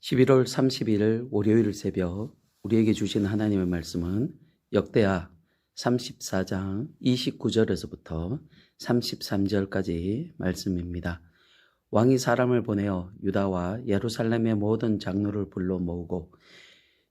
11월 30일 월요일 새벽 우리에게 주신 하나님의 말씀은 역대하 34장 29절에서부터 33절까지 말씀입니다. 왕이 사람을 보내어 유다와 예루살렘의 모든 장로를 불러 모으고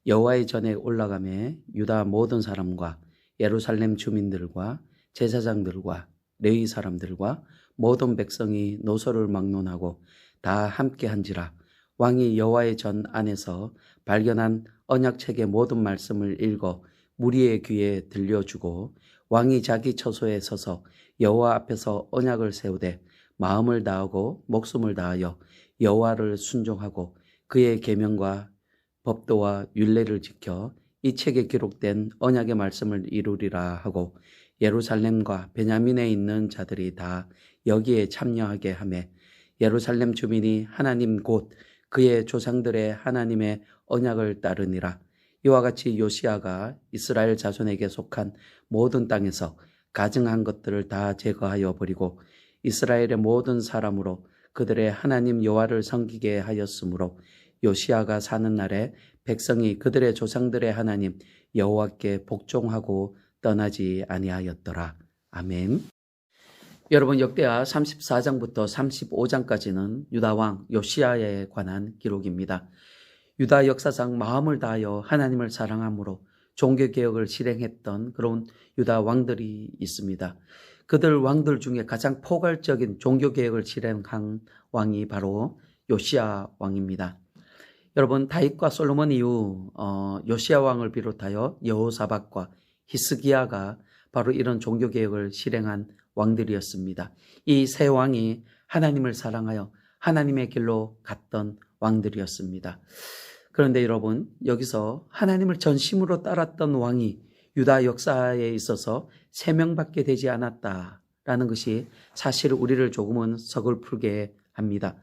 여호와의 전에 올라가매 유다 모든 사람과 예루살렘 주민들과 제사장들과 레위 사람들과 모든 백성이 노소를 막론하고 다 함께한지라. 왕이 여호와의 전 안에서 발견한 언약책의 모든 말씀을 읽어 무리의 귀에 들려주고 왕이 자기 처소에 서서 여호와 앞에서 언약을 세우되 마음을 다하고 목숨을 다하여 여호와를 순종하고 그의 계명과 법도와 율례를 지켜 이 책에 기록된 언약의 말씀을 이루리라 하고 예루살렘과 베냐민에 있는 자들이 다 여기에 참여하게 하매 예루살렘 주민이 하나님 곧 그의 조상들의 하나님의 언약을 따르니라. 이와 같이 요시야가 이스라엘 자손에게 속한 모든 땅에서 가증한 것들을 다 제거하여 버리고 이스라엘의 모든 사람으로 그들의 하나님 여호와를 섬기게 하였으므로 요시야가 사는 날에 백성이 그들의 조상들의 하나님 여호와께 복종하고 떠나지 아니하였더라. 아멘. 여러분, 역대하 34장부터 35장까지는 유다왕 요시야에 관한 기록입니다. 유다 역사상 마음을 다하여 하나님을 사랑함으로 종교개혁을 실행했던 그런 유다 왕들이 있습니다. 그들 왕들 중에 가장 포괄적인 종교개혁을 실행한 왕이 바로 요시야 왕입니다. 여러분, 다윗과 솔로몬 이후 요시야 왕을 비롯하여 여호사밧과 히스기야가 바로 이런 종교개혁을 실행한 왕들이었습니다. 이 세 왕이 하나님을 사랑하여 하나님의 길로 갔던 왕들이었습니다. 그런데 여러분, 여기서 하나님을 전심으로 따랐던 왕이 유다 역사에 있어서 3명밖에 되지 않았다라는 것이 사실 우리를 조금은 서글프게 합니다.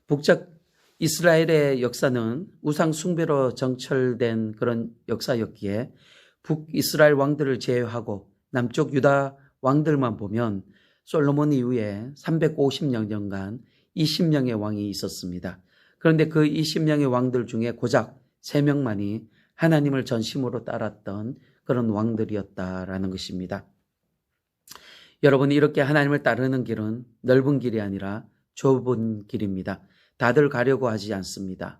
북쪽 이스라엘의 역사는 우상 숭배로 정철된 그런 역사였기에 북이스라엘 왕들을 제외하고 남쪽 유다 왕들만 보면 솔로몬 이후에 350여 년간 20명의 왕이 있었습니다. 그런데 그 20명의 왕들 중에 고작 3명만이 하나님을 전심으로 따랐던 그런 왕들이었다라는 것입니다. 여러분, 이렇게 하나님을 따르는 길은 넓은 길이 아니라 좁은 길입니다. 다들 가려고 하지 않습니다.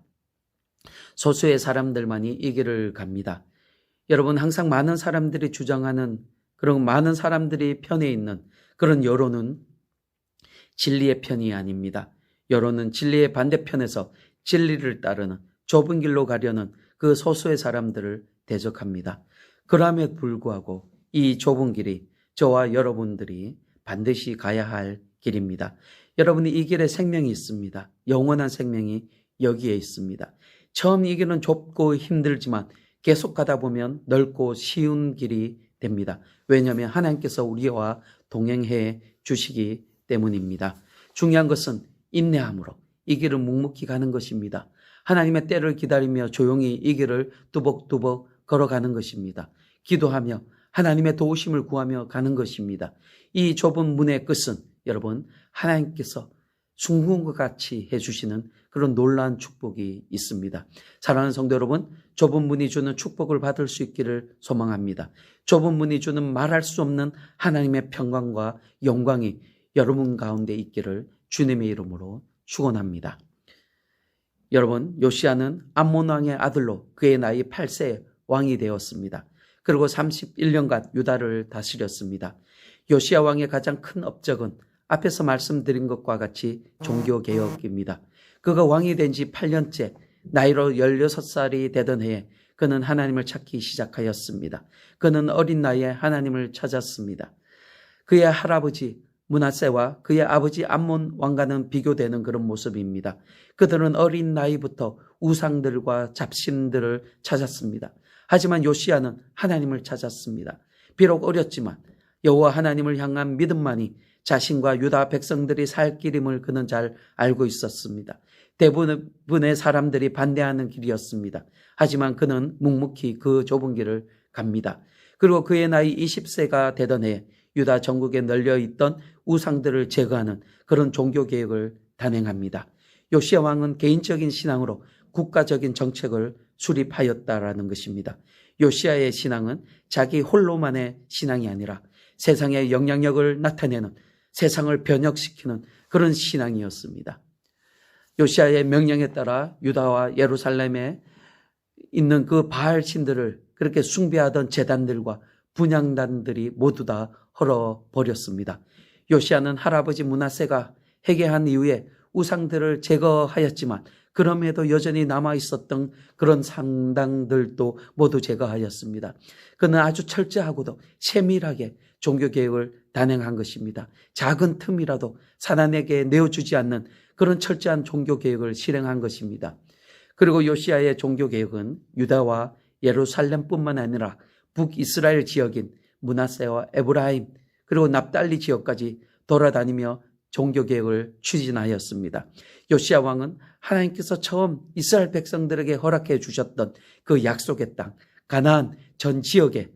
소수의 사람들만이 이 길을 갑니다. 여러분, 항상 많은 사람들이 주장하는 그런 많은 사람들이 편에 있는 그런 여론은 진리의 편이 아닙니다. 여론은 진리의 반대편에서 진리를 따르는 좁은 길로 가려는 그 소수의 사람들을 대적합니다. 그럼에도 불구하고 이 좁은 길이 저와 여러분들이 반드시 가야 할 길입니다. 여러분이 이 길에 생명이 있습니다. 영원한 생명이 여기에 있습니다. 처음 이 길은 좁고 힘들지만 계속 가다 보면 넓고 쉬운 길이 됩니다. 왜냐하면 하나님께서 우리와 동행해 주시기 때문입니다. 중요한 것은 인내함으로 이 길을 묵묵히 가는 것입니다. 하나님의 때를 기다리며 조용히 이 길을 뚜벅뚜벅 걸어가는 것입니다. 기도하며 하나님의 도우심을 구하며 가는 것입니다. 이 좁은 문의 끝은 여러분, 하나님께서 숭궁과 같이 해주시는 그런 놀라운 축복이 있습니다. 사랑하는 성도 여러분, 좁은 문이 주는 축복을 받을 수 있기를 소망합니다. 좁은 문이 주는 말할 수 없는 하나님의 평강과 영광이 여러분 가운데 있기를 주님의 이름으로 축원합니다. 여러분, 요시야는 암몬 왕의 아들로 그의 나이 8세에 왕이 되었습니다. 그리고 31년간 유다를 다스렸습니다. 요시야 왕의 가장 큰 업적은 앞에서 말씀드린 것과 같이 종교개혁입니다. 그가 왕이 된 지 8년째 나이로 16살이 되던 해에 그는 하나님을 찾기 시작하였습니다. 그는 어린 나이에 하나님을 찾았습니다. 그의 할아버지 므낫세와 그의 아버지 암몬 왕과는 비교되는 그런 모습입니다. 그들은 어린 나이부터 우상들과 잡신들을 찾았습니다. 하지만 요시야는 하나님을 찾았습니다. 비록 어렸지만 여호와 하나님을 향한 믿음만이 자신과 유다 백성들이 살 길임을 그는 잘 알고 있었습니다. 대부분의 사람들이 반대하는 길이었습니다. 하지만 그는 묵묵히 그 좁은 길을 갑니다. 그리고 그의 나이 20세가 되던 해에 유다 전국에 널려있던 우상들을 제거하는 그런 종교개혁을 단행합니다. 요시야 왕은 개인적인 신앙으로 국가적인 정책을 수립하였다라는 것입니다. 요시야의 신앙은 자기 홀로만의 신앙이 아니라 세상의 영향력을 나타내는, 세상을 변혁시키는 그런 신앙이었습니다. 요시야의 명령에 따라 유다와 예루살렘에 있는 그 바알 신들을 그렇게 숭배하던 제단들과 분향단들이 모두 다 헐어버렸습니다. 요시야는 할아버지 므낫세가 회개한 이후에 우상들을 제거하였지만 그럼에도 여전히 남아있었던 그런 상당들도 모두 제거하였습니다. 그는 아주 철저하고도 세밀하게 종교개혁을 단행한 것입니다. 작은 틈이라도 사단에게 내어주지 않는 그런 철저한 종교개혁을 실행한 것입니다. 그리고 요시야의 종교개혁은 유다와 예루살렘뿐만 아니라 북이스라엘 지역인 므낫세와 에브라임 그리고 납달리 지역까지 돌아다니며 종교개혁을 추진하였습니다. 요시야 왕은 하나님께서 처음 이스라엘 백성들에게 허락해 주셨던 그 약속의 땅 가나안 전 지역에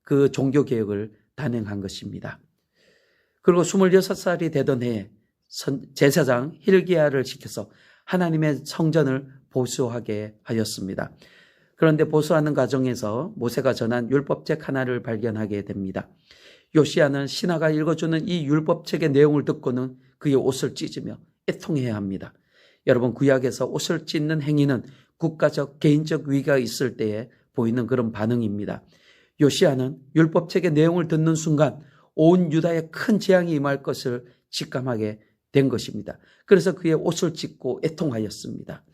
그 종교개혁을 단행한 것입니다. 그리고 26살이 되던 해에 제사장 hil기야를 시켜서 하나님의 성전을 보수하게 하였습니다. 그런데 보수하는 과정에서 모세가 전한 율법책 하나를 발견하게 됩니다. 요시야는 신하가 읽어주는 이 율법책의 내용을 듣고는 그의 옷을 찢으며 애통해야 합니다. 여러분, 구약에서 옷을 찢는 행위는 국가적, 개인적 위기가 있을 때에 보이는 그런 반응입니다. 요시야는 율법책의 내용을 듣는 순간 온 유다에 큰 재앙이 임할 것을 직감하게 된 것입니다. 그래서 그의 옷을 찢고 애통하였습니다.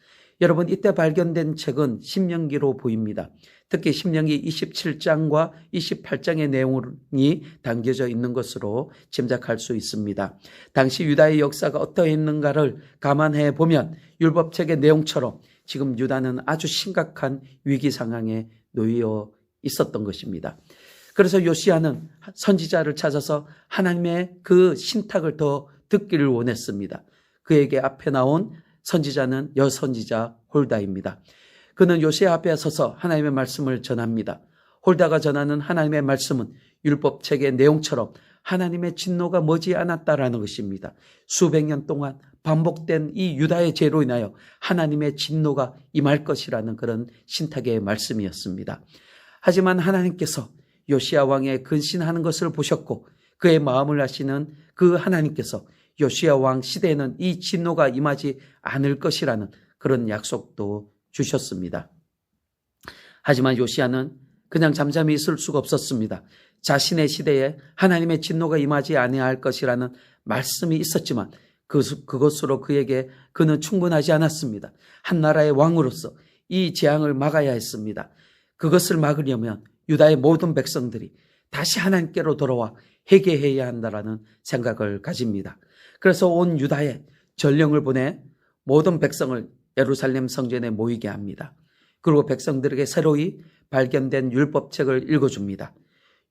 여러분, 이때 발견된 책은 신명기로 보입니다. 특히 신명기 27장과 28장의 내용이 담겨져 있는 것으로 짐작할 수 있습니다. 당시 유다의 역사가 어떠했는가를 감안해 보면 율법책의 내용처럼 지금 유다는 아주 심각한 위기 상황에 놓여 있었던 것입니다. 그래서 요시야는 선지자를 찾아서 하나님의 그 신탁을 더 듣기를 원했습니다. 그에게 앞에 나온 선지자는 여선지자 홀다입니다. 그는 요시야 앞에 서서 하나님의 말씀을 전합니다. 홀다가 전하는 하나님의 말씀은 율법책의 내용처럼 하나님의 진노가 머지않았다라는 것입니다. 수백 년 동안 반복된 이 유다의 죄로 인하여 하나님의 진노가 임할 것이라는 그런 신탁의 말씀이었습니다. 하지만 하나님께서 요시야 왕의 근신하는 것을 보셨고 그의 마음을 아시는 그 하나님께서 요시야 왕 시대에는 이 진노가 임하지 않을 것이라는 그런 약속도 주셨습니다. 하지만 요시야는 그냥 잠잠히 있을 수가 없었습니다. 자신의 시대에 하나님의 진노가 임하지 아니할 것이라는 말씀이 있었지만 그것으로 그는 충분하지 않았습니다. 한 나라의 왕으로서 이 재앙을 막아야 했습니다. 그것을 막으려면 유다의 모든 백성들이 다시 하나님께로 돌아와 회개해야 한다라는 생각을 가집니다. 그래서 온 유다에 전령을 보내 모든 백성을 예루살렘 성전에 모이게 합니다. 그리고 백성들에게 새로이 발견된 율법책을 읽어줍니다.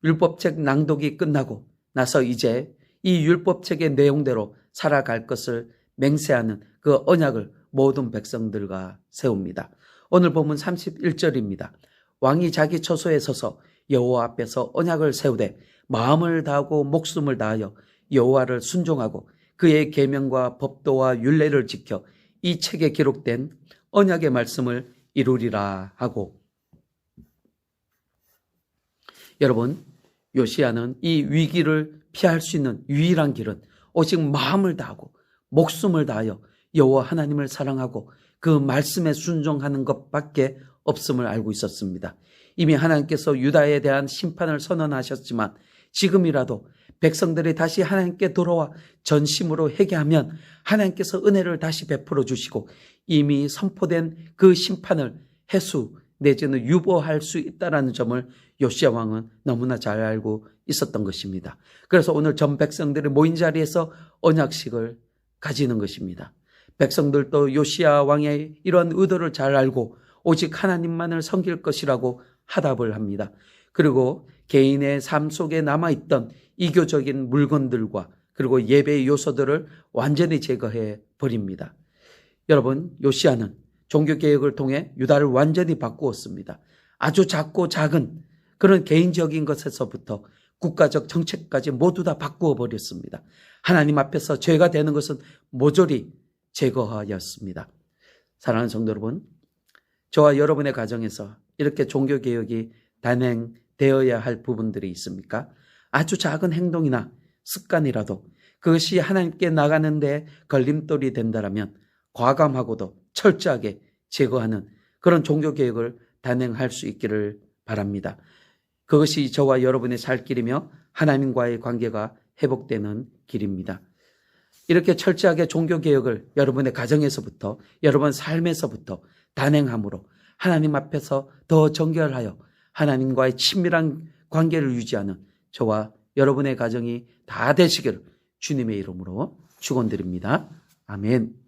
율법책 낭독이 끝나고 나서 이제 이 율법책의 내용대로 살아갈 것을 맹세하는 그 언약을 모든 백성들과 세웁니다. 오늘 본문 31절입니다. 왕이 자기 처소에 서서 여호와 앞에서 언약을 세우되 마음을 다하고 목숨을 다하여 여호와를 순종하고 그의 계명과 법도와 율례를 지켜 이 책에 기록된 언약의 말씀을 이루리라 하고, 여러분, 요시야는 이 위기를 피할 수 있는 유일한 길은 오직 마음을 다하고 목숨을 다하여 여호와 하나님을 사랑하고 그 말씀에 순종하는 것밖에 없음을 알고 있었습니다. 이미 하나님께서 유다에 대한 심판을 선언하셨지만 지금이라도 백성들이 다시 하나님께 돌아와 전심으로 회개하면 하나님께서 은혜를 다시 베풀어 주시고 이미 선포된 그 심판을 해수 내지는 유보할 수 있다는 점을 요시야 왕은 너무나 잘 알고 있었던 것입니다. 그래서 오늘 전 백성들이 모인 자리에서 언약식을 가지는 것입니다. 백성들도 요시야 왕의 이런 의도를 잘 알고 오직 하나님만을 섬길 것이라고 화답을 합니다. 그리고 개인의 삶 속에 남아있던 이교적인 물건들과 그리고 예배의 요소들을 완전히 제거해 버립니다. 여러분, 요시야는 종교개혁을 통해 유다를 완전히 바꾸었습니다. 아주 작고 작은 그런 개인적인 것에서부터 국가적 정책까지 모두 다 바꾸어 버렸습니다. 하나님 앞에서 죄가 되는 것은 모조리 제거하였습니다. 사랑하는 성도 여러분, 저와 여러분의 가정에서 이렇게 종교개혁이 단행되어야 할 부분들이 있습니까? 아주 작은 행동이나 습관이라도 그것이 하나님께 나가는데 걸림돌이 된다면 과감하고도 철저하게 제거하는 그런 종교개혁을 단행할 수 있기를 바랍니다. 그것이 저와 여러분의 살 길이며 하나님과의 관계가 회복되는 길입니다. 이렇게 철저하게 종교개혁을 여러분의 가정에서부터 여러분 삶에서부터 단행함으로 하나님 앞에서 더 정결하여 하나님과의 친밀한 관계를 유지하는 저와 여러분의 가정이 다 되시기를 주님의 이름으로 축원드립니다. 아멘.